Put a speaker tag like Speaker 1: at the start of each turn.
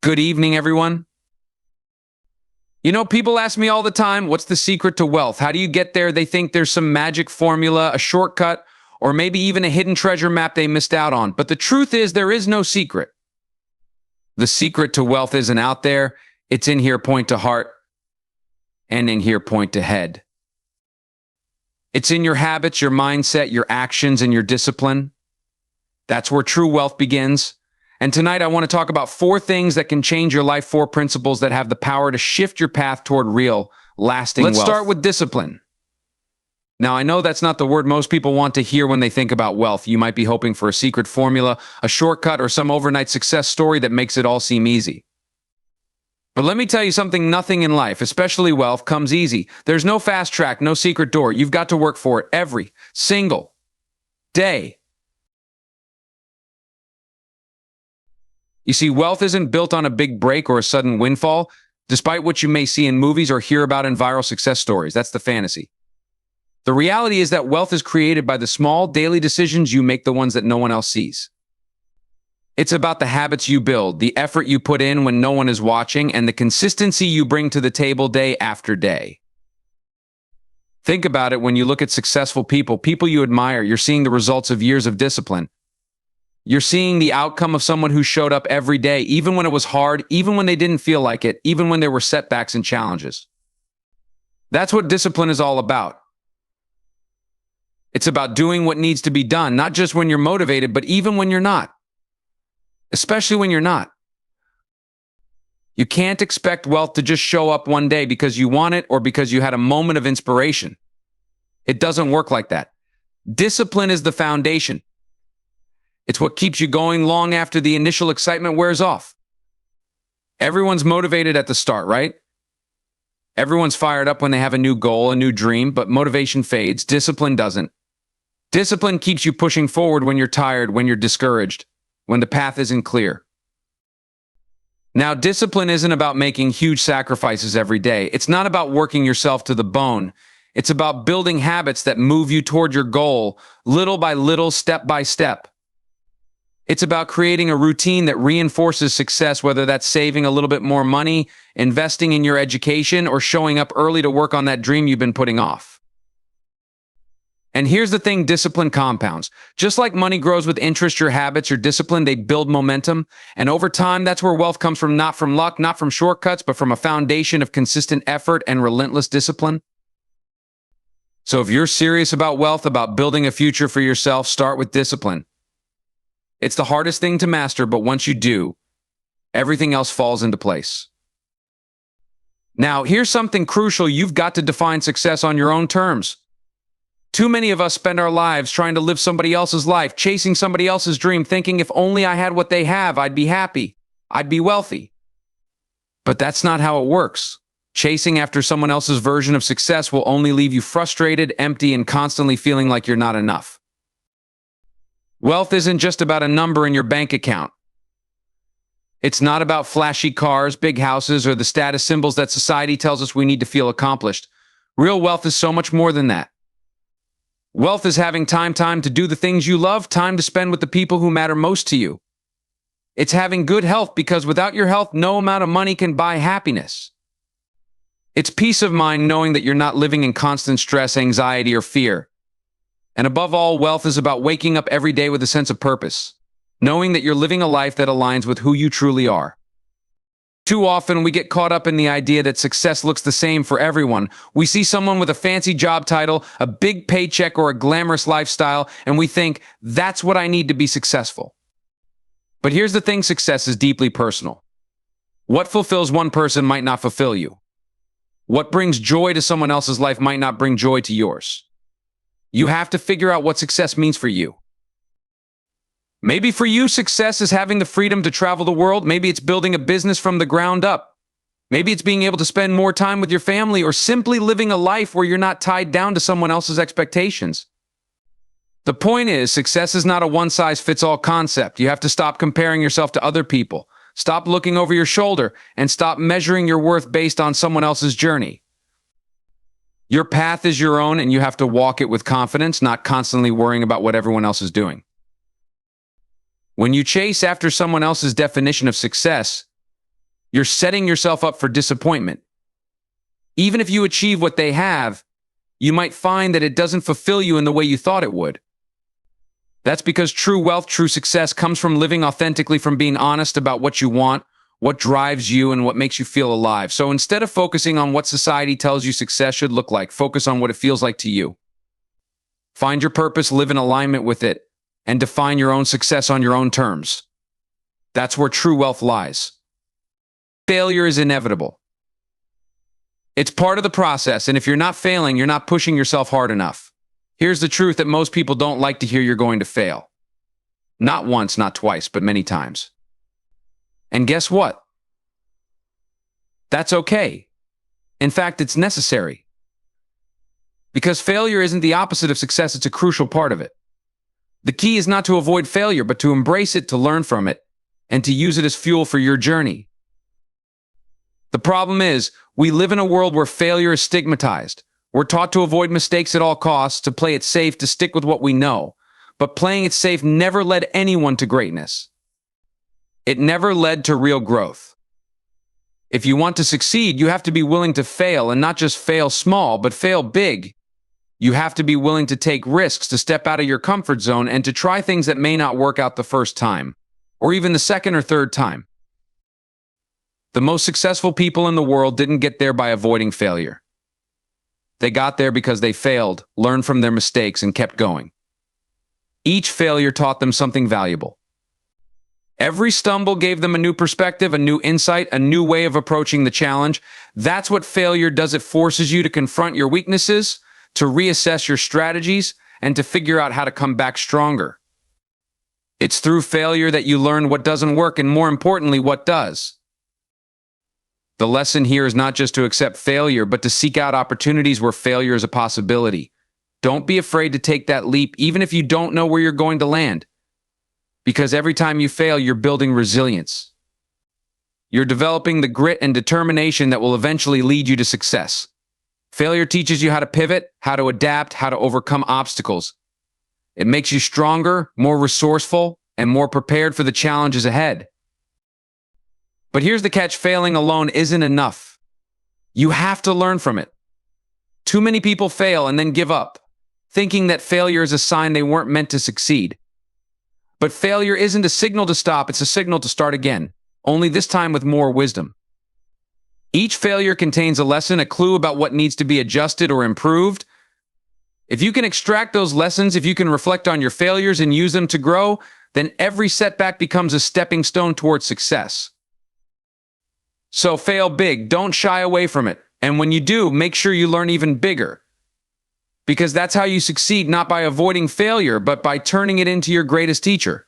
Speaker 1: Good evening, everyone. People ask me all the time, what's the secret to wealth? How do you get there? They think there's some magic formula, a shortcut, or maybe even a hidden treasure map they missed out on. But the truth is, there is no secret. The secret to wealth isn't out there. It's in here, point to heart, and in here, point to head. It's in your habits, your mindset, your actions, and your discipline. That's where true wealth begins. And tonight I want to talk about 4 things that can change your life, 4 principles that have the power to shift your path toward real, lasting wealth. Let's start with discipline. Now, I know that's not the word most people want to hear when they think about wealth. You might be hoping for a secret formula, a shortcut, or some overnight success story that makes it all seem easy. But let me tell you something, nothing in life, especially wealth, comes easy. There's no fast track, no secret door. You've got to work for it every single day. You see, wealth isn't built on a big break or a sudden windfall, despite what you may see in movies or hear about in viral success stories. That's the fantasy. The reality is that wealth is created by the small daily decisions you make, the ones that no one else sees. It's about the habits you build, the effort you put in when no one is watching, and the consistency you bring to the table day after day. Think about it when you look at successful people you admire. You're seeing the results of years of discipline. You're seeing the outcome of someone who showed up every day, even when it was hard, even when they didn't feel like it, even when there were setbacks and challenges. That's what discipline is all about. It's about doing what needs to be done, not just when you're motivated, but even when you're not. Especially when you're not. You can't expect wealth to just show up one day because you want it or because you had a moment of inspiration. It doesn't work like that. Discipline is the foundation. It's what keeps you going long after the initial excitement wears off. Everyone's motivated at the start, right? Everyone's fired up when they have a new goal, a new dream, but motivation fades. Discipline doesn't. Discipline keeps you pushing forward when you're tired, when you're discouraged, when the path isn't clear. Now, discipline isn't about making huge sacrifices every day. It's not about working yourself to the bone. It's about building habits that move you toward your goal, little by little, step by step. It's about creating a routine that reinforces success, whether that's saving a little bit more money, investing in your education, or showing up early to work on that dream you've been putting off. And here's the thing, discipline compounds. Just like money grows with interest, your habits, your discipline, they build momentum. And over time, that's where wealth comes from, not from luck, not from shortcuts, but from a foundation of consistent effort and relentless discipline. So if you're serious about wealth, about building a future for yourself, start with discipline. It's the hardest thing to master, but once you do, everything else falls into place. Now, here's something crucial. You've got to define success on your own terms. Too many of us spend our lives trying to live somebody else's life, chasing somebody else's dream, thinking if only I had what they have, I'd be happy, I'd be wealthy. But that's not how it works. Chasing after someone else's version of success will only leave you frustrated, empty, and constantly feeling like you're not enough. Wealth isn't just about a number in your bank account. It's not about flashy cars, big houses, or the status symbols that society tells us we need to feel accomplished. Real wealth is so much more than that. Wealth is having time to do the things you love, time to spend with the people who matter most to you. It's having good health, because without your health, no amount of money can buy happiness. It's peace of mind knowing that you're not living in constant stress, anxiety, or fear. And above all, wealth is about waking up every day with a sense of purpose, knowing that you're living a life that aligns with who you truly are. Too often, we get caught up in the idea that success looks the same for everyone. We see someone with a fancy job title, a big paycheck, or a glamorous lifestyle, and we think, that's what I need to be successful. But here's the thing, success is deeply personal. What fulfills one person might not fulfill you. What brings joy to someone else's life might not bring joy to yours. You have to figure out what success means for you. Maybe for you, success is having the freedom to travel the world. Maybe it's building a business from the ground up. Maybe it's being able to spend more time with your family, or simply living a life where you're not tied down to someone else's expectations. The point is, success is not a one-size-fits-all concept. You have to stop comparing yourself to other people. Stop looking over your shoulder, and stop measuring your worth based on someone else's journey. Your path is your own, and you have to walk it with confidence, not constantly worrying about what everyone else is doing. When you chase after someone else's definition of success, You're setting yourself up for disappointment. Even if you achieve what they have, you might find that it doesn't fulfill you in the way you thought it would. That's because true wealth, true success comes from living authentically, from being honest about what you want, what drives you, and what makes you feel alive. So instead of focusing on what society tells you success should look like, focus on what it feels like to you. Find your purpose, live in alignment with it, and define your own success on your own terms. That's where true wealth lies. Failure is inevitable. It's part of the process, and if you're not failing, you're not pushing yourself hard enough. Here's the truth that most people don't like to hear: you're going to fail. Not once, not twice, but many times. And guess what? That's okay. In fact, it's necessary. Because failure isn't the opposite of success, it's a crucial part of it. The key is not to avoid failure, but to embrace it, to learn from it, and to use it as fuel for your journey. The problem is, we live in a world where failure is stigmatized. We're taught to avoid mistakes at all costs, to play it safe, to stick with what we know. But playing it safe never led anyone to greatness. It never led to real growth. If you want to succeed, you have to be willing to fail, and not just fail small, but fail big. You have to be willing to take risks, to step out of your comfort zone, and to try things that may not work out the first time, or even the second or third time. The most successful people in the world didn't get there by avoiding failure. They got there because they failed, learned from their mistakes, and kept going. Each failure taught them something valuable. Every stumble gave them a new perspective, a new insight, a new way of approaching the challenge. That's what failure does. It forces you to confront your weaknesses, to reassess your strategies, and to figure out how to come back stronger. It's through failure that you learn what doesn't work, and more importantly, what does. The lesson here is not just to accept failure, but to seek out opportunities where failure is a possibility. Don't be afraid to take that leap, even if you don't know where you're going to land. Because every time you fail, you're building resilience. You're developing the grit and determination that will eventually lead you to success. Failure teaches you how to pivot, how to adapt, how to overcome obstacles. It makes you stronger, more resourceful, and more prepared for the challenges ahead. But here's the catch: failing alone isn't enough. You have to learn from it. Too many people fail and then give up, thinking that failure is a sign they weren't meant to succeed. But failure isn't a signal to stop, it's a signal to start again, only this time with more wisdom. Each failure contains a lesson, a clue about what needs to be adjusted or improved. If you can extract those lessons, if you can reflect on your failures and use them to grow, then every setback becomes a stepping stone towards success. So fail big, don't shy away from it. And when you do, make sure you learn even bigger. Because that's how you succeed, not by avoiding failure, but by turning it into your greatest teacher.